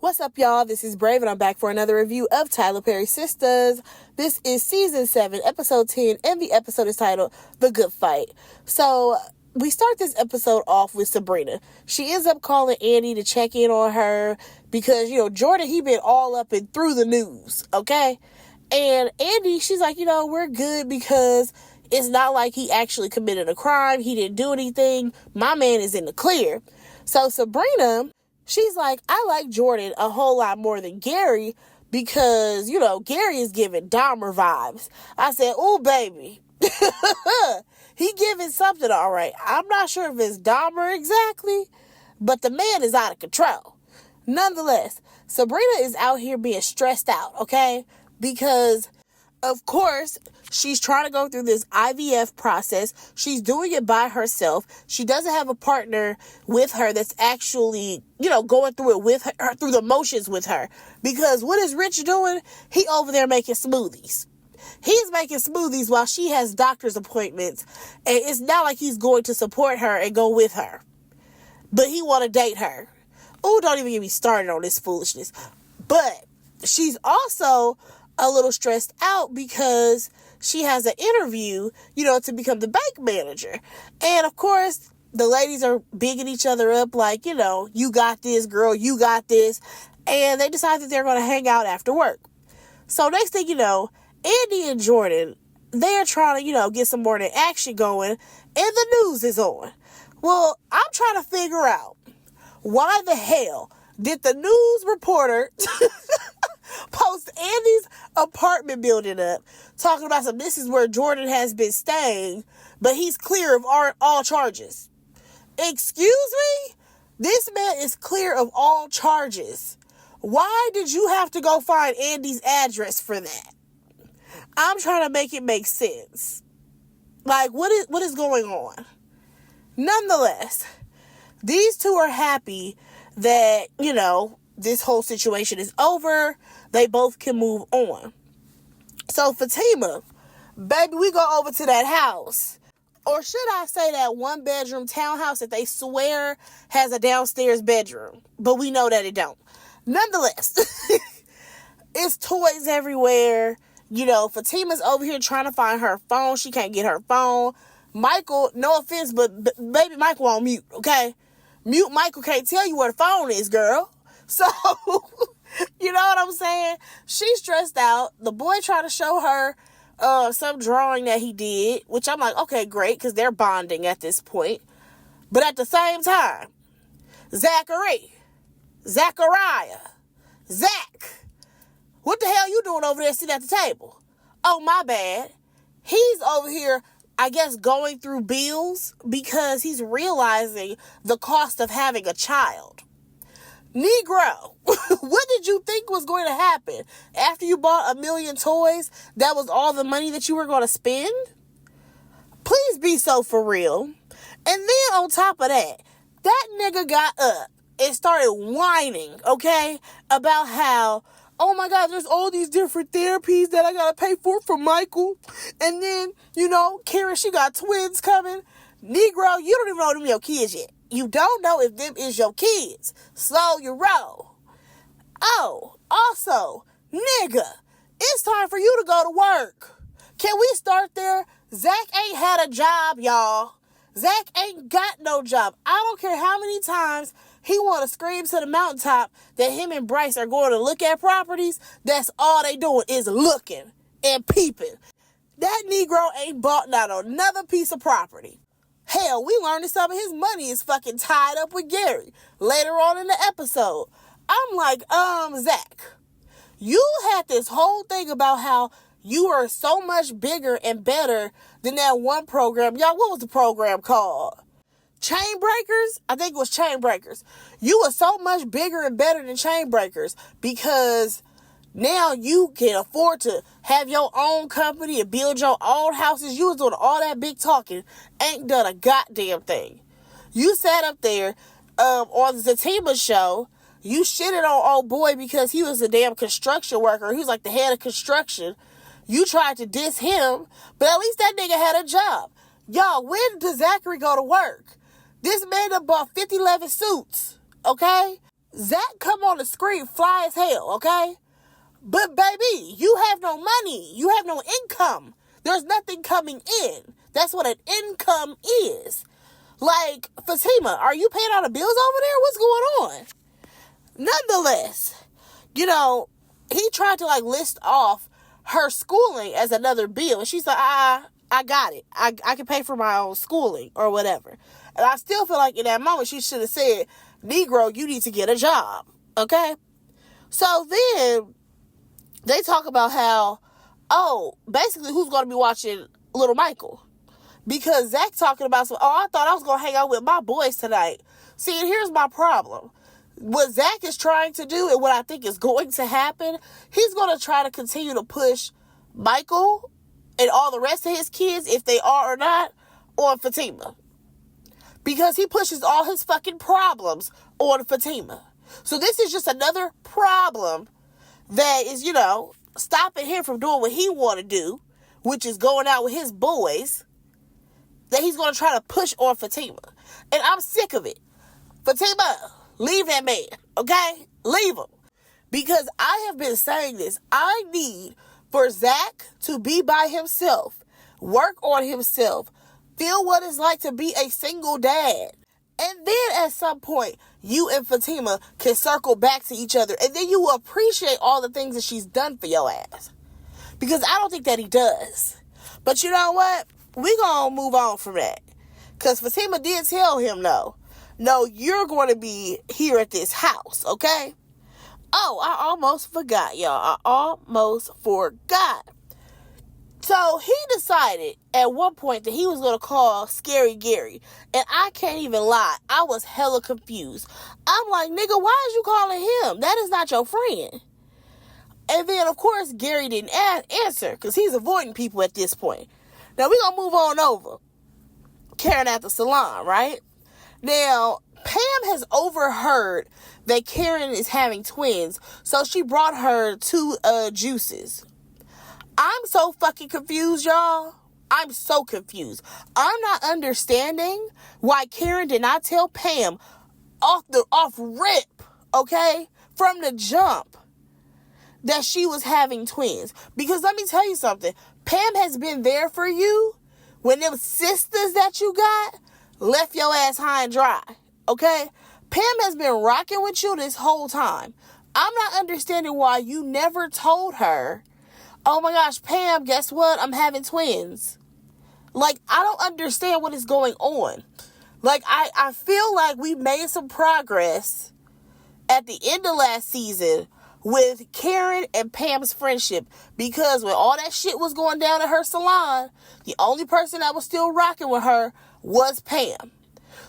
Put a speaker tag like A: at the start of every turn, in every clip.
A: What's up, y'all? This is Brave, and I'm back for another review of Tyler Perry's Sistas. This is Season 7, Episode 10, and the episode is titled The Good Fight. So, we start this episode off with Sabrina. She ends up calling Andy to check in on her because, Jordan, he been all up and through the news, okay? And Andy, she's like, we're good because it's not like he actually committed a crime. He didn't do anything. My man is in the clear. So, Sabrina, she's like, I like Jordan a whole lot more than Gary because, Gary is giving Dahmer vibes. I said, ooh, baby. He giving something all right. I'm not sure if it's Dahmer exactly, but the man is out of control. Nonetheless, Sabrina is out here being stressed out, okay? Because, of course, she's trying to go through this IVF process. She's doing it by herself. She doesn't have a partner with her that's actually, going through it with her, through the motions with her. Because what is Rich doing? He over there making smoothies. He's making smoothies while she has doctor's appointments. And it's not like he's going to support her and go with her. But he want to date her. Oh, don't even get me started on this foolishness. But she's also a little stressed out because she has an interview, to become the bank manager. And of course, the ladies are bigging each other up like, you got this, girl, you got this. And they decide that they're going to hang out after work. So next thing you know, Andy and Jordan, they're trying to, get some morning action going, and the news is on. Well, I'm trying to figure out why the hell did the news reporter post Andy's apartment building up, talking about this is where Jordan has been staying, but he's clear of all charges. Excuse me? This man is clear of all charges. Why did you have to go find Andy's address for that? I'm trying to make it make sense. Like, what is going on? Nonetheless, these two are happy that, this whole situation is over. They both can move on. So, Fatima, baby, we go over to that house. Or should I say that one-bedroom townhouse that they swear has a downstairs bedroom. But we know that it don't. Nonetheless, it's toys everywhere. Fatima's over here trying to find her phone. She can't get her phone. Michael, no offense, but baby Michael on mute, okay? Mute Michael can't tell you where the phone is, girl. So, you know what I'm saying? She's stressed out. The boy tried to show her some drawing that he did, which I'm like, okay, great, because they're bonding at this point. But at the same time, Zachariah, Zach, what the hell you doing over there sitting at the table? Oh, my bad. He's over here, I guess, going through bills because he's realizing the cost of having a child. Negro, what did you think was going to happen? After you bought 1 million toys, that was all the money that you were going to spend? Please be so for real. And then on top of that nigga got up and started whining, okay, about how, oh my God, there's all these different therapies that I gotta pay for Michael. And then, Karen, she got twins coming. Negro, you don't even know them your kids yet. You don't know if them is your kids. Slow your roll. Oh, also, nigga, it's time for you to go to work. Can we start there? Zach ain't had a job, y'all. Zach ain't got no job. I don't care how many times he want to scream to the mountaintop that him and Bryce are going to look at properties. That's all they doing is looking and peeping. That Negro ain't bought not another piece of property. Hell, we learned that some of his money is fucking tied up with Gary later on in the episode. I'm like, Zach, you had this whole thing about how you are so much bigger and better than that one program. Y'all, what was the program called? Chain Breakers? I think it was Chain Breakers. You were so much bigger and better than Chain Breakers because now you can afford to have your own company and build your own houses. You was doing all that big talking. Ain't done a goddamn thing. You sat up there on the Zatima show. You shitted on old boy because he was a damn construction worker. He was like the head of construction. You tried to diss him, but at least that nigga had a job. Y'all, when does Zachary go to work? This man done bought 50 leather suits, okay? Zach come on the screen fly as hell, okay? But baby, you have no money. You have no income. There's nothing coming in. That's what an income is. Like, Fatima, are you paying all the bills over there? What's going on? Nonetheless, he tried to list off her schooling as another bill. And she's like, I got it. I can pay for my own schooling or whatever. And I still feel like in that moment she should have said, Negro, you need to get a job. Okay? So then they talk about how, basically who's going to be watching Little Michael? Because Zach talking about I thought I was going to hang out with my boys tonight. See, and here's my problem. What Zach is trying to do and what I think is going to happen, he's going to try to continue to push Michael and all the rest of his kids, if they are or not, on Fatima. Because he pushes all his fucking problems on Fatima. So this is just another problem that is, stopping him from doing what he want to do, which is going out with his boys, that he's going to try to push on Fatima. And I'm sick of it. Fatima, leave that man, okay? Leave him. Because I have been saying this. I need for Zach to be by himself, work on himself, feel what it's like to be a single dad. And then at some point, you and Fatima can circle back to each other. And then you will appreciate all the things that she's done for your ass. Because I don't think that he does. But you know what? We gonna move on from that. Because Fatima did tell him no, you're going to be here at this house, okay? Oh, I almost forgot, y'all. I almost forgot. So he decided at one point that he was going to call Scary Gary. And I can't even lie. I was hella confused. I'm like, nigga, why is you calling him? That is not your friend. And then, of course, Gary didn't answer because he's avoiding people at this point. Now, we're going to move on over. Karen at the salon, right? Now, Pam has overheard that Karen is having twins, so she brought her 2 juices. I'm so fucking confused, y'all. I'm so confused. I'm not understanding why Karen did not tell Pam off rip, okay, from the jump, that she was having twins. Because let me tell you something. Pam has been there for you when them sisters that you got left your ass high and dry, okay? Pam has been rocking with you this whole time. I'm not understanding why you never told her, oh my gosh, Pam, guess what? I'm having twins. I don't understand what is going on. I feel like we made some progress at the end of last season with Karen and Pam's friendship, because when all that shit was going down at her salon, the only person that was still rocking with her was Pam.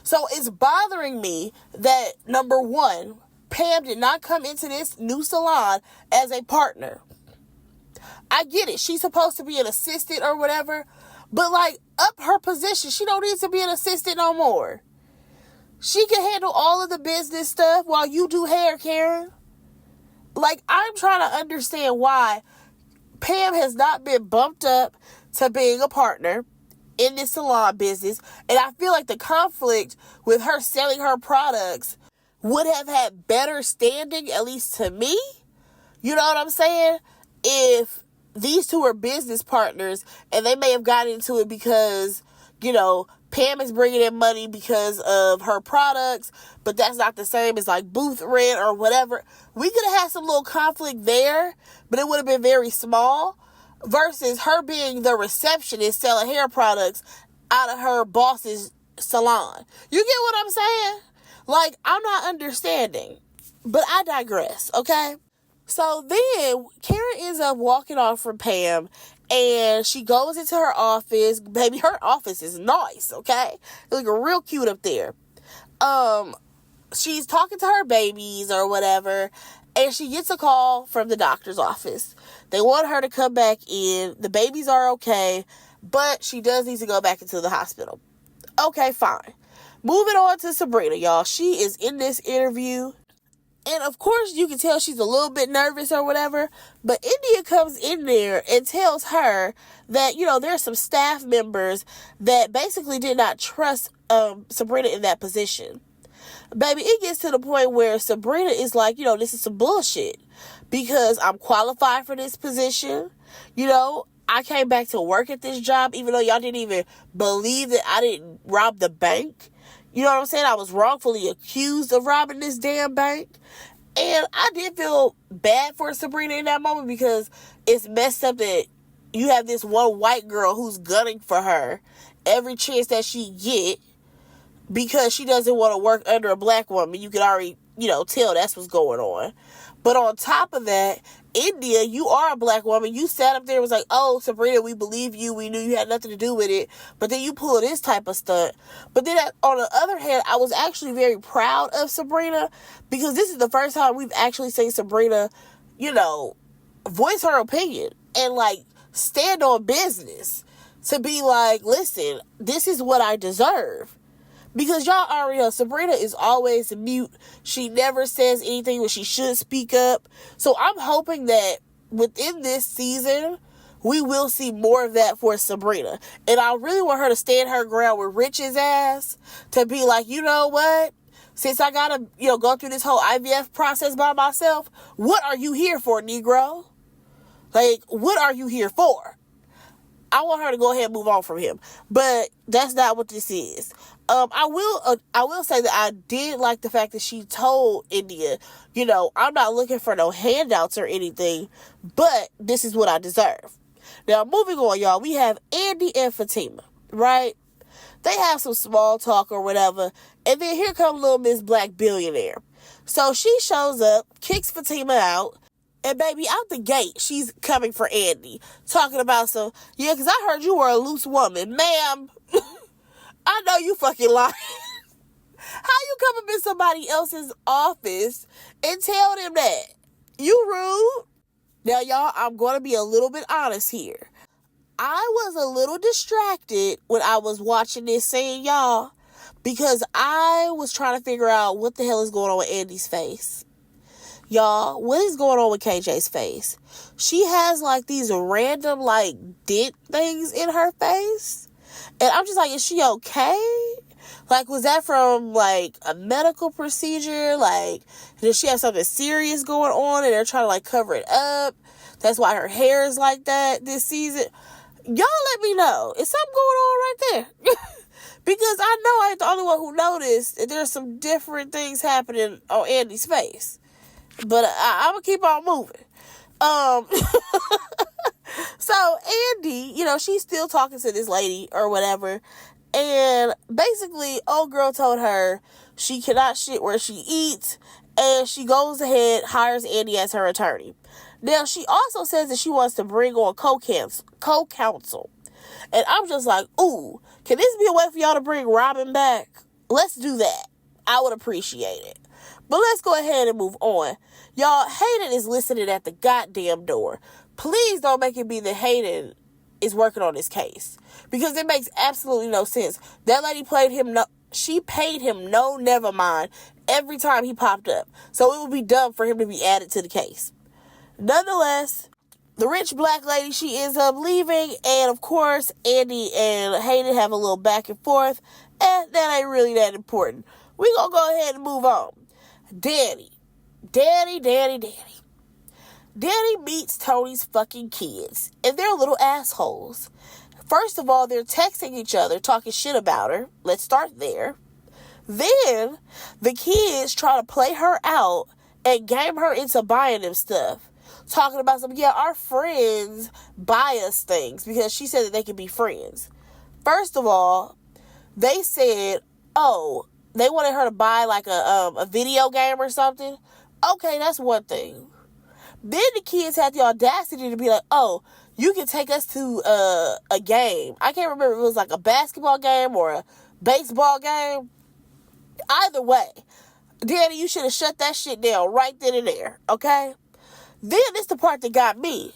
A: So it's bothering me that, number one, Pam did not come into this new salon as a partner. I get it. She's supposed to be an assistant or whatever, but up her position. She don't need to be an assistant no more. She can handle all of the business stuff while you do hair, Karen. I'm trying to understand why Pam has not been bumped up to being a partner in this salon business. And I feel like the conflict with her selling her products would have had better standing, at least to me. You know what I'm saying? If these two are business partners and they may have gotten into it because, Pam is bringing in money because of her products, but that's not the same as booth rent or whatever. We could have had some little conflict there, but it would have been very small, versus her being the receptionist selling hair products out of her boss's salon. You get what I'm saying? I'm not understanding, but I digress, okay? So then Karen ends up walking off from Pam, and she goes into her office. Baby, her office is nice, okay? It looks real cute up there. She's talking to her babies or whatever, and she gets a call from the doctor's office. They want her to come back in. The babies are okay, but she does need to go back into the hospital. Okay, fine. Moving on to Sabrina, y'all. She is in this interview. And of course, you can tell she's a little bit nervous or whatever. But India comes in there and tells her that, there's some staff members that basically did not trust Sabrina in that position. Baby, it gets to the point where Sabrina is like, this is some bullshit. Because I'm qualified for this position. I came back to work at this job, even though y'all didn't even believe that I didn't rob the bank. You know what I'm saying? I was wrongfully accused of robbing this damn bank. And I did feel bad for Sabrina in that moment because it's messed up that you have this one white girl who's gunning for her every chance that she get because she doesn't want to work under a black woman. You can already, tell that's what's going on. But on top of that, India, you are a black woman. You sat up there and was like, oh, Sabrina, we believe you. We knew you had nothing to do with it. But then you pull this type of stunt. But then on the other hand, I was actually very proud of Sabrina because this is the first time we've actually seen Sabrina, voice her opinion and stand on business to be like, listen, this is what I deserve. Because y'all already know, Sabrina is always mute. She never says anything when she should speak up. So I'm hoping that within this season, we will see more of that for Sabrina. And I really want her to stand her ground with Rich's ass to be like, you know what? Since I gotta, go through this whole IVF process by myself, what are you here for, Negro? What are you here for? I want her to go ahead and move on from him. But that's not what this is. I will say that I did like the fact that she told India, I'm not looking for no handouts or anything, but this is what I deserve. Now, moving on, y'all, we have Andy and Fatima, right? They have some small talk or whatever, and then here comes little Miss Black Billionaire. So she shows up, kicks Fatima out, and baby, out the gate, she's coming for Andy, talking about because I heard you were a loose woman. Ma'am, I know you fucking lying. How you come up in somebody else's office and tell them that? You rude. Now, y'all, I'm going to be a little bit honest here. I was a little distracted when I was watching this scene, y'all, because I was trying to figure out what the hell is going on with Andy's face. Y'all, what is going on with KJ's face? She has these random dent things in her face. And I'm just like, is she okay? Was that from a medical procedure? Does she have something serious going on and they're trying to cover it up? That's why her hair is like that this season. Y'all let me know. Is something going on right there? Because I know I ain't the only one who noticed that there's some different things happening on Andy's face. But I'm going to keep on moving. So Andy, she's still talking to this lady or whatever. And basically, old girl told her she cannot shit where she eats. And she goes ahead, hires Andy as her attorney. Now, she also says that she wants to bring on co-counsel. And I'm just like, ooh, can this be a way for y'all to bring Robin back? Let's do that. I would appreciate it. But let's go ahead and move on. Y'all, Hayden is listening at the goddamn door. Please don't make it be that Hayden is working on this case. Because it makes absolutely no sense. That lady she paid him no never mind every time he popped up. So it would be dumb for him to be added to the case. Nonetheless, the rich black lady, she ends up leaving. And of course, Andy and Hayden have a little back and forth. And that ain't really that important. We're going to go ahead and move on. Danny meets Tony's fucking kids, and they're little assholes. First of all, they're texting each other, talking shit about her. Let's start there. Then, the kids try to play her out and game her into buying them stuff. Talking about our friends buy us things, because she said that they could be friends. First of all, they said, they wanted her to buy a video game or something. Okay, that's one thing. Then the kids had the audacity to be like, you can take us to a game. I can't remember if it was a basketball game or a baseball game. Either way, Danny, you should have shut that shit down right then and there, okay? Then it's the part that got me.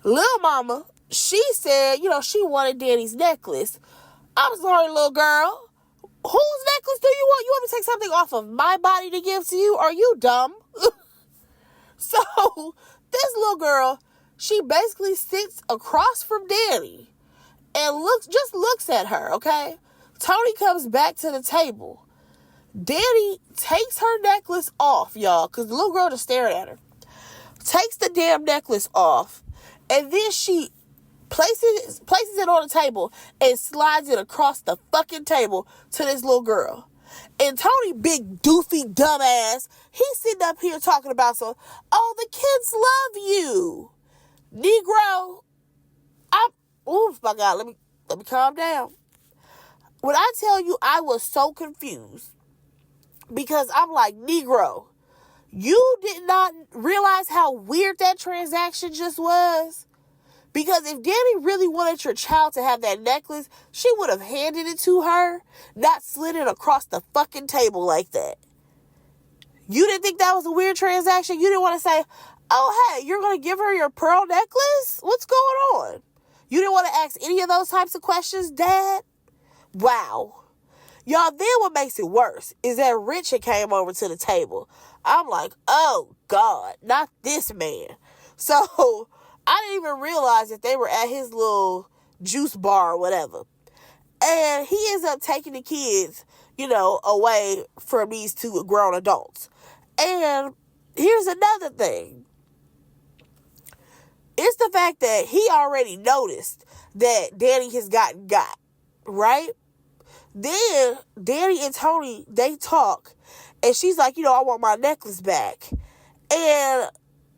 A: Lil Mama, she said, she wanted Danny's necklace. I'm sorry, little girl. Whose necklace do you want? You want me to take something off of my body to give to you? Are you dumb? So, this little girl, she basically sits across from Danny and looks at her, okay? Tony comes back to the table. Danny takes her necklace off, y'all, because the little girl just staring at her. Takes the damn necklace off, and then she places it on the table and slides it across the fucking table to this little girl. And Tony, big doofy dumbass, he's sitting up here talking about oh, the kids love you, Negro. My God, let me calm down. When I tell you, I was so confused because I'm like, Negro, you did not realize how weird that transaction just was? Because if Danny really wanted your child to have that necklace, she would have handed it to her, not slid it across the fucking table like that. You didn't think that was a weird transaction? You didn't want to say, oh, hey, you're going to give her your pearl necklace? What's going on? You didn't want to ask any of those types of questions, Dad? Wow. Y'all, then what makes it worse is that Richard came over to the table. I'm like, oh, God, not this man. So I didn't even realize that they were at his little juice bar or whatever. And he ends up taking the kids, away from these two grown adults. And here's another thing. It's the fact that he already noticed that Danny has got, right? Then Danny and Tony, they talk. And she's like, I want my necklace back. And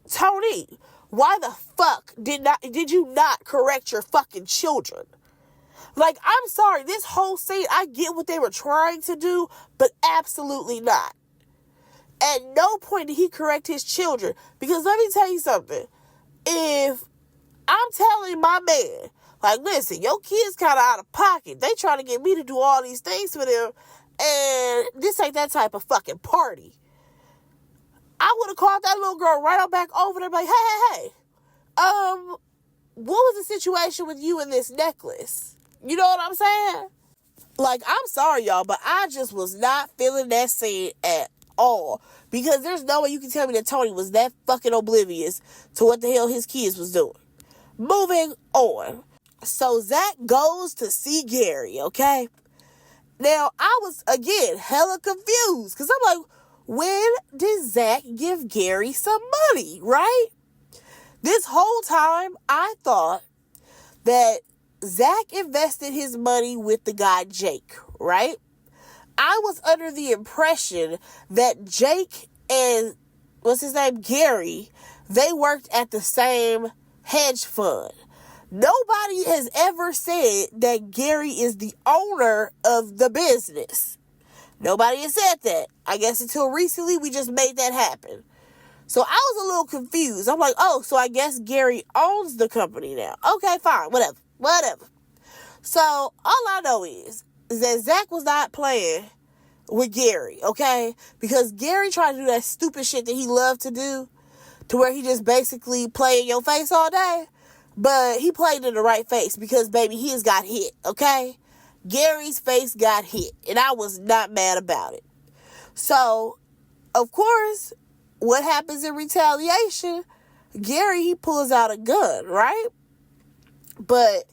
A: Tony, why the fuck did you not correct your fucking children? Like, I'm sorry, this whole scene, I get what they were trying to do, but absolutely not. At no point did he correct his children. Because let me tell you something. If I'm telling my man, like, listen, your kid's kind of out of pocket. They trying to get me to do all these things for them. And this ain't that type of fucking party. I would have called that little girl right on back over there, like, hey. What was the situation with you and this necklace? You know what I'm saying? Like, I'm sorry, y'all, but I just was not feeling that scene at all. Because there's no way you can tell me that Tony was that fucking oblivious to what the hell his kids was doing. Moving on. So Zach goes to see Gary, okay? Now, I was, again, hella confused. Because I'm like, when did Zach give Gary some money, right? This whole time, I thought that Zach invested his money with the guy Jake, right? I was under the impression that Jake and, Gary, they worked at the same hedge fund. Nobody has ever said that Gary is the owner of the business. Nobody has said that. I guess until recently, we just made that happen. So I was a little confused. I'm like, oh, so I guess Gary owns the company now. Okay, fine, whatever. So all I know is that Zach was not playing with Gary, okay? Because Gary tried to do that stupid shit that he loved to do, to where he just basically play in your face all day. But he played in the right face because, baby, he has got hit, okay? Gary's face got hit, and I was not mad about it. So, of course, what happens in retaliation? Gary, he pulls out a gun, right? But,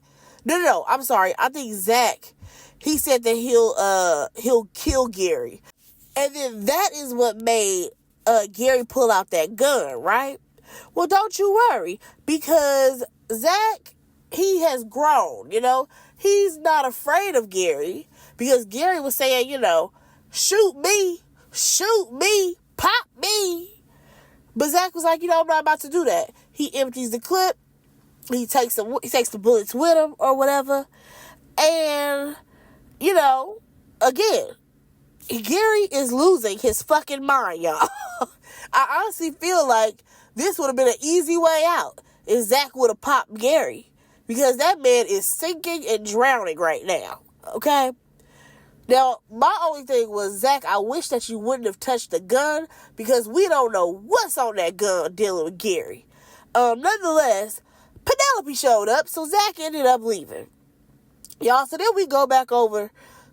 A: no, I'm sorry. I think Zach, he said that he'll kill Gary. And then that is what made Gary pull out that gun, right? Well, don't you worry, because Zach, he has grown, He's not afraid of Gary, because Gary was saying, shoot me, pop me. But Zach was like, I'm not about to do that. He empties the clip. He takes the bullets with him or whatever. And, again, Gary is losing his fucking mind, y'all. I honestly feel like this would have been an easy way out if Zach would have popped Gary. Because that man is sinking and drowning right now. Okay? Now, my only thing was, Zach, I wish that you wouldn't have touched the gun, because we don't know what's on that gun dealing with Gary. Nonetheless, Penelope showed up, so Zach ended up leaving. Y'all, so then we go back over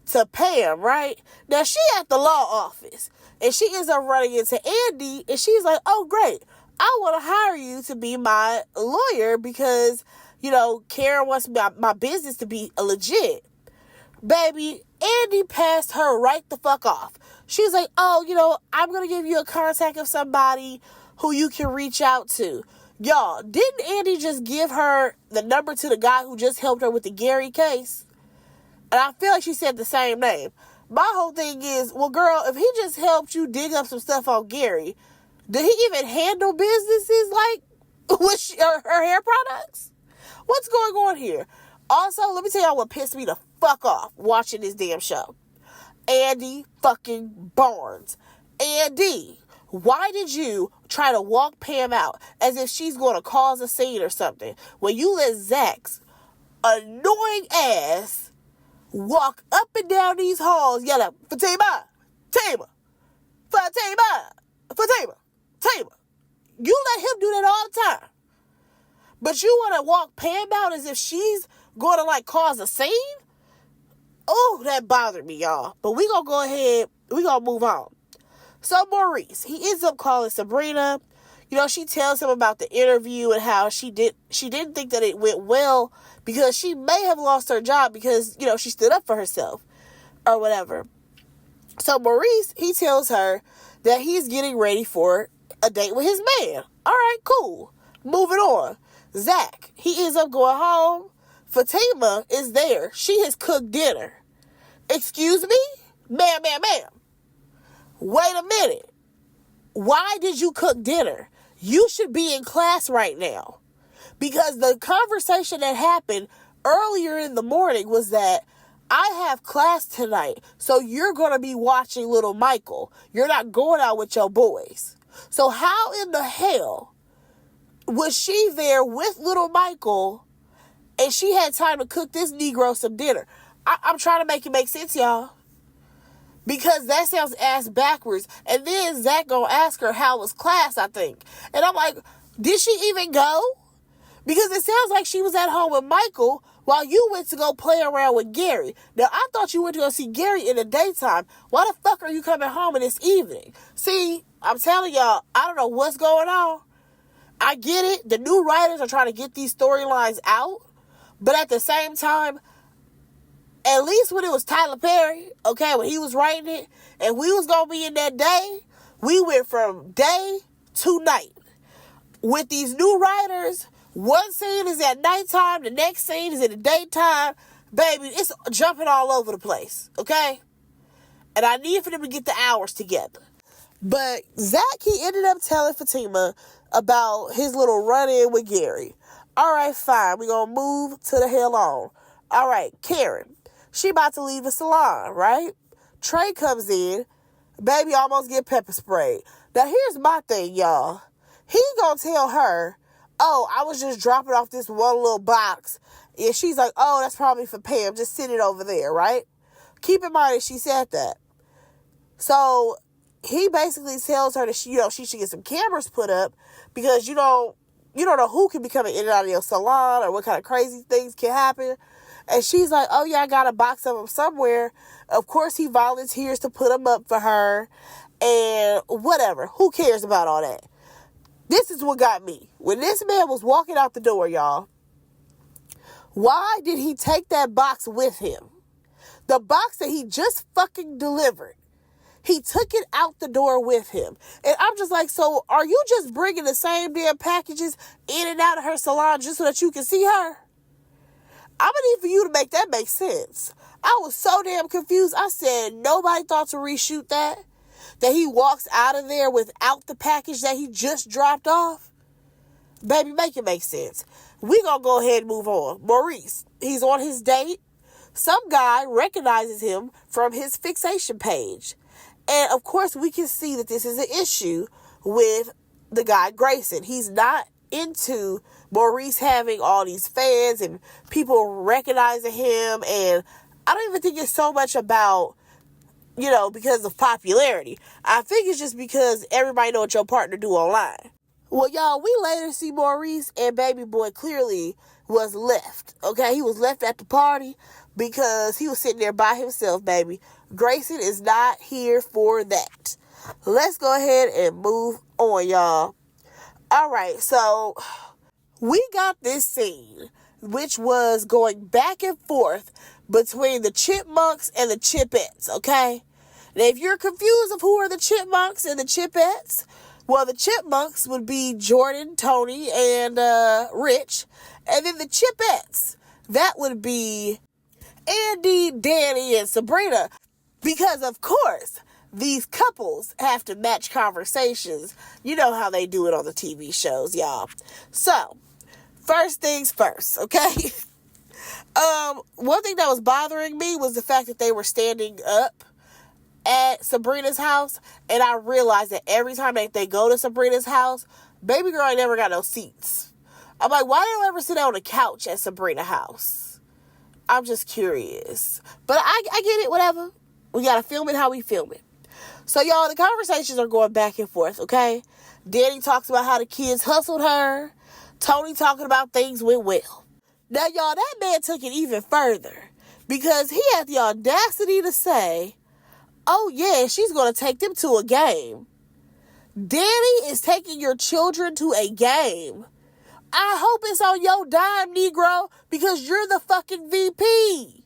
A: to Pam, right? Now, she at the law office, and she ends up running into Andy, and she's like, oh, great. I want to hire you to be my lawyer because, Karen wants my business to be legit. Baby, Andy passed her right the fuck off. She's like, oh, I'm going to give you a contact of somebody who you can reach out to. Y'all, didn't Andy just give her the number to the guy who just helped her with the Gary case? And I feel like she said the same name. My whole thing is, well, girl, if he just helped you dig up some stuff on Gary, did he even handle businesses like with her hair products? What's going on here? Also, let me tell y'all what pissed me the fuck off watching this damn show. Andy fucking Barnes. Andy, why did you try to walk Pam out as if she's going to cause a scene or something when you let Zach's annoying ass walk up and down these halls yelling, Fatima, Fatima, Fatima, Fatima, Fatima. You let him do that all the time. But you want to walk Pam out as if she's going to like cause a scene? Oh, that bothered me, y'all. But we going to go ahead. We going to move on. So Maurice, he ends up calling Sabrina. She tells him about the interview and how she didn't think that it went well because she may have lost her job because, she stood up for herself or whatever. So Maurice, he tells her that he's getting ready for a date with his man. All right, cool. Moving on. Zach, he ends up going home. Fatima is there. She has cooked dinner. Excuse me? Ma'am. Wait a minute. Why did you cook dinner? You should be in class right now. Because the conversation that happened earlier in the morning was that I have class tonight, so you're going to be watching little Michael. You're not going out with your boys. So how in the hell was she there with little Michael and she had time to cook this Negro some dinner? I'm trying to make it make sense, y'all. Because that sounds ass backwards. And then Zach gonna ask her how was class, I think. And I'm like, did she even go? Because it sounds like she was at home with Michael while you went to go play around with Gary. Now, I thought you went to go see Gary in the daytime. Why the fuck are you coming home in this evening? See, I'm telling y'all, I don't know what's going on. I get it. The new writers are trying to get these storylines out. But at the same time, at least when it was Tyler Perry, okay, when he was writing it, and we was going to be in that day, we went from day to night. With these new writers, one scene is at nighttime, the next scene is in the daytime. Baby, it's jumping all over the place, okay? And I need for them to get the hours together. But Zach, he ended up telling Fatima about his little run-in with Gary. All right, fine. We're going to move to the hell on. All right, Karen. She about to leave the salon, right? Trey comes in. Baby almost get pepper sprayed. Now, here's my thing, y'all. He gonna tell her, oh, I was just dropping off this one little box. And she's like, oh, that's probably for Pam. Just sit it over there, right? Keep in mind that she said that. So he basically tells her that she should get some cameras put up because you don't know who can be coming in and out of your salon or what kind of crazy things can happen. And she's like, oh, yeah, I got a box of them somewhere. Of course, he volunteers to put them up for her and whatever. Who cares about all that? This is what got me. When this man was walking out the door, y'all, why did he take that box with him? The box that he just fucking delivered. He took it out the door with him. And I'm just like, so are you just bringing the same damn packages in and out of her salon just so that you can see her? I'm going to need for you to make that make sense. I was so damn confused. I said, nobody thought to reshoot that? That he walks out of there without the package that he just dropped off? Baby, make it make sense. We going to go ahead and move on. Maurice, he's on his date. Some guy recognizes him from his fixation page. And, of course, we can see that this is an issue with the guy, Grayson. He's not into Maurice having all these fans and people recognizing him. And I don't even think it's so much about, because of popularity. I think it's just because everybody know what your partner do online. Well, y'all, we later see Maurice and baby boy clearly was left. Okay, he was left at the party because he was sitting there by himself, baby. Grayson is not here for that. Let's go ahead and move on, y'all. All right, so we got this scene, which was going back and forth between the Chipmunks and the Chipettes, okay? Now, if you're confused of who are the Chipmunks and the Chipettes, well, the Chipmunks would be Jordan, Tony, and Rich. And then the Chipettes, that would be Andy, Danny, and Sabrina. Because, of course, these couples have to match conversations. You know how they do it on the TV shows, y'all. So, first things first, okay? One thing that was bothering me was the fact that they were standing up at Sabrina's house, and I realized that every time they go to Sabrina's house, baby girl ain't never got no seats. I'm like, why don't you ever sit on the couch at Sabrina's house? I'm just curious. But I get it, whatever. We gotta film it how we film it. So, y'all, the conversations are going back and forth, okay? Danny talks about how the kids hustled her. Tony talking about things went well. Now, y'all, that man took it even further because he had the audacity to say, oh, yeah, she's going to take them to a game. Danny is taking your children to a game. I hope it's on your dime, Negro, because you're the fucking VP.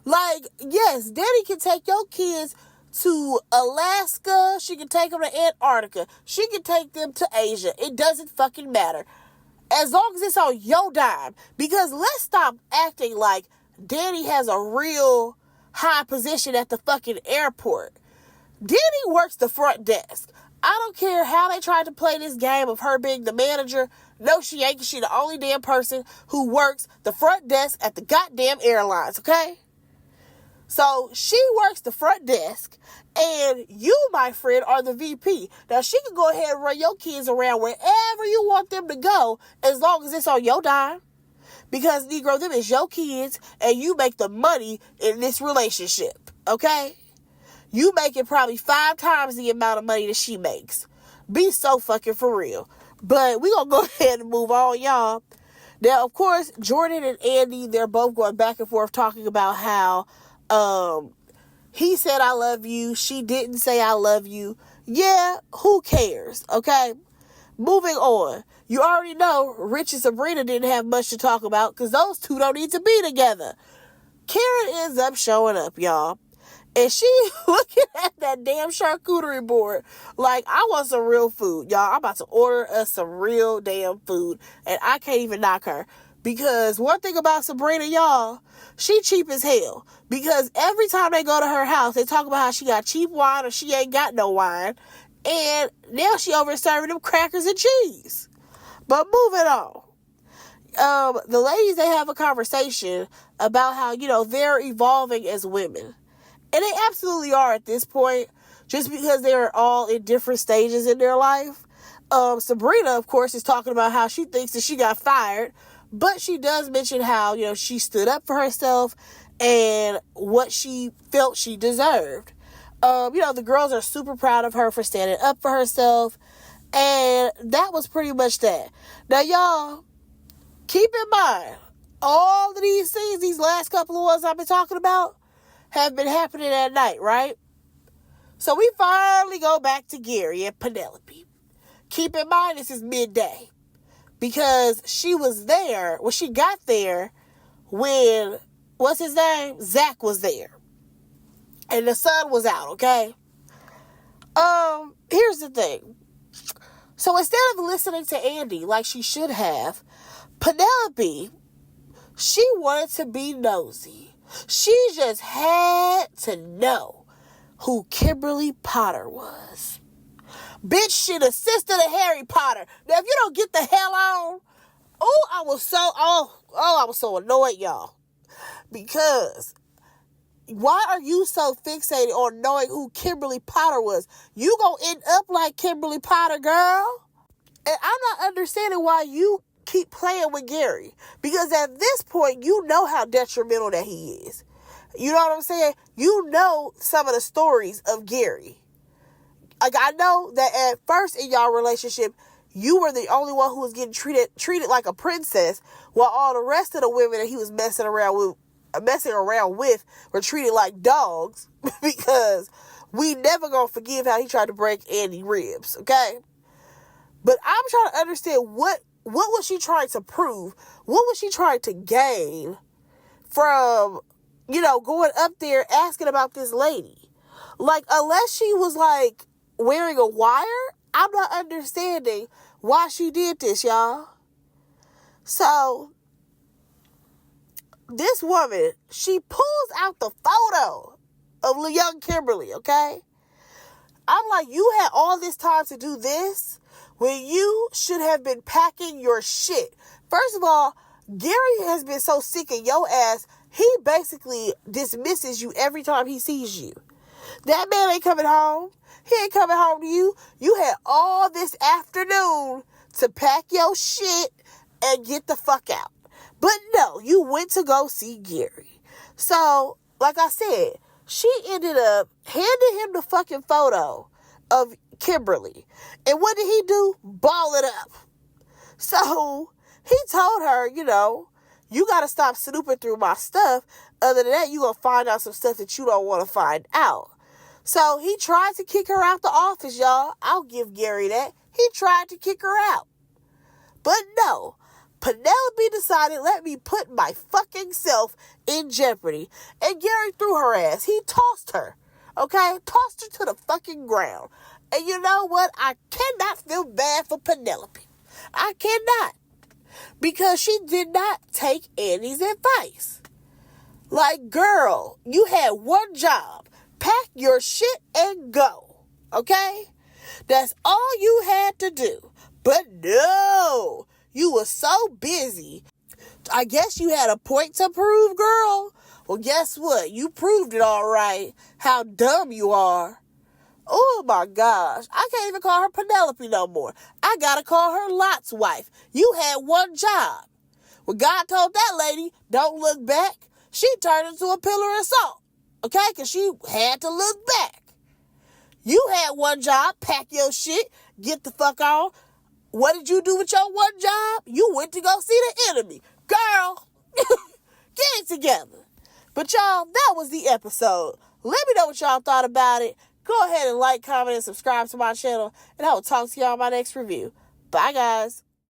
A: Like, yes, Danny can take your kids to Alaska. She can take them to Antarctica. She can take them to Asia. It doesn't fucking matter. As long as it's on your dime. Because let's stop acting like Danny has a real high position at the fucking airport. Danny works the front desk. I don't care how they tried to play this game of her being the manager. No, she ain't. She the only damn person who works the front desk at the goddamn airlines, okay? So she works the front desk, and you, my friend, are the VP. Now, she can go ahead and run your kids around wherever you want them to go, as long as it's on your dime. Because, Negro, them is your kids, and you make the money in this relationship, okay? You make it probably 5 times the amount of money that she makes. Be so fucking for real. But we gonna go ahead and move on, y'all. Now, of course, Jordan and Andy, they're both going back and forth talking about how he said, I love you. She didn't say, I love you. Yeah, who cares, okay? Moving on. You already know Rich and Sabrina didn't have much to talk about because those two don't need to be together. Karen ends up showing up, y'all. And she looking at that damn charcuterie board like, I want some real food. Y'all, I'm about to order us some real damn food. And I can't even knock her. Because one thing about Sabrina, y'all, she cheap as hell. Because every time they go to her house, they talk about how she got cheap wine or she ain't got no wine. And now she over serving them crackers and cheese. But moving on. The ladies, they have a conversation about how, they're evolving as women. And they absolutely are at this point, just because they're all in different stages in their life. Sabrina, of course, is talking about how she thinks that she got fired, but she does mention how, she stood up for herself and what she felt she deserved. The girls are super proud of her for standing up for herself, and that was pretty much that. Now, y'all, keep in mind, all of these things, these last couple of ones I've been talking about, have been happening at night, right? So we finally go back to Gary and Penelope. Keep in mind, this is midday. Because she was there, she got there when, what's his name? Zach was there. And the sun was out, okay? Here's the thing. So instead of listening to Andy like she should have, Penelope, she wanted to be nosy. She just had to know who Kimberly Potter was. Bitch, she the sister to Harry Potter. Now, if you don't get the hell on, I was so annoyed, y'all. Because why are you so fixated on knowing who Kimberly Potter was? You gonna end up like Kimberly Potter, girl. And I'm not understanding why you keep playing with Gary. Because at this point, you know how detrimental that he is. You know what I'm saying? You know some of the stories of Gary. Like, I know that at first in y'all relationship, you were the only one who was getting treated like a princess, while all the rest of the women that he was messing around with were treated like dogs. Because we never gonna forgive how he tried to break Andy ribs, okay? But I'm trying to understand what was she trying to prove? What was she trying to gain from, going up there asking about this lady? Like, unless she was, like, wearing a wire, I'm not understanding why she did this, y'all. So, this woman, she pulls out the photo of young Kimberly, okay? I'm like, you had all this time to do this when you should have been packing your shit. First of all, Gary has been so sick of your ass, he basically dismisses you every time he sees you. That man ain't coming home. He ain't coming home to you. You had all this afternoon to pack your shit and get the fuck out. But no, you went to go see Gary. So, like I said, she ended up handing him the fucking photo of Kimberly. And what did he do? Ball it up. So, he told her, you know, you got to stop snooping through my stuff. Other than that, you going to find out some stuff that you don't want to find out. So, he tried to kick her out the office, y'all. I'll give Gary that. He tried to kick her out. But no. Penelope decided, let me put my fucking self in jeopardy. And Gary threw her ass. He tossed her. Okay? Tossed her to the fucking ground. And you know what? I cannot feel bad for Penelope. I cannot. Because she did not take Annie's advice. Like, girl, you had one job. Pack your shit and go. Okay? That's all you had to do. But no. You were so busy. I guess you had a point to prove, girl. Well, guess what? You proved it all right. How dumb you are. Oh, my gosh. I can't even call her Penelope no more. I gotta call her Lot's wife. You had one job. When God told that lady, don't look back, she turned into a pillar of salt. Okay? Because she had to look back. You had one job. Pack your shit. Get the fuck on. What did you do with your one job? You went to go see the enemy. Girl, get it together. But y'all, that was the episode. Let me know what y'all thought about it. Go ahead and like, comment, and subscribe to my channel. And I will talk to y'all in my next review. Bye, guys.